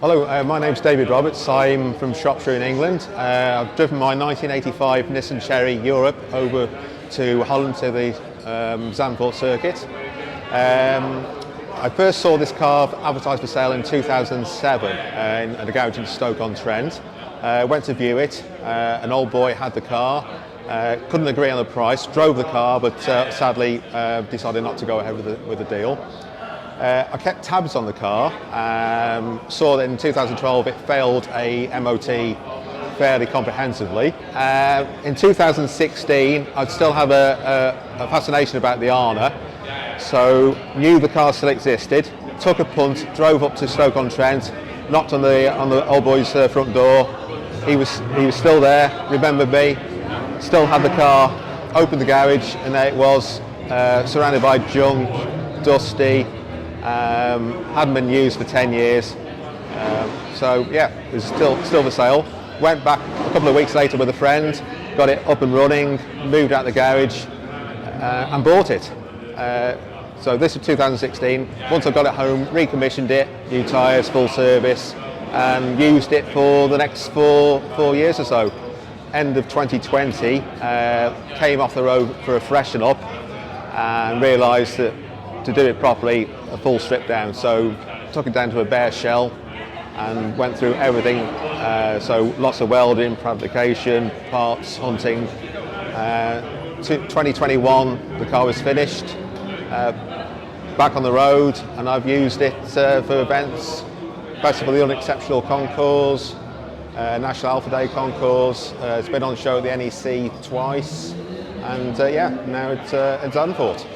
Hello, my name's David Roberts. I'm from Shropshire in England. I've driven my 1985 Nissan Cherry Europe over to Holland to the Zandvoort circuit. I first saw this car advertised for sale in 2007 at a garage in Stoke-on-Trent. Went to view it. An old boy had the car. Couldn't agree on the price. Drove the car, but sadly decided not to go ahead with the deal. I kept tabs on the car. Saw that in 2012 it failed a MOT fairly comprehensively. In 2016 I'd still have a fascination about the Arna, so knew the car still existed. Took a punt, drove up to Stoke-on-Trent, knocked on the old boy's front door. He was still there, remembered me, still had the car, opened the garage, and there it was, surrounded by junk, dusty. Hadn't been used for 10 years, so yeah, it was still for sale. Went back a couple of weeks later with a friend, got it up and running, moved out the garage and bought it. So this is 2016. Once I got it home, recommissioned it, new tyres, full service, and used it for the next four years or so. End of 2020, came off the road for a freshen up and realised that to do it properly, a full strip down, so took it down to a bare shell and went through everything, so lots of welding, fabrication, parts, hunting. 2021 the car was finished, back on the road, and I've used it for events, Festival of the Unexceptional Concours, National Alpha Day Concours. It's been on show at the NEC twice, and yeah, now it's at Zandvoort.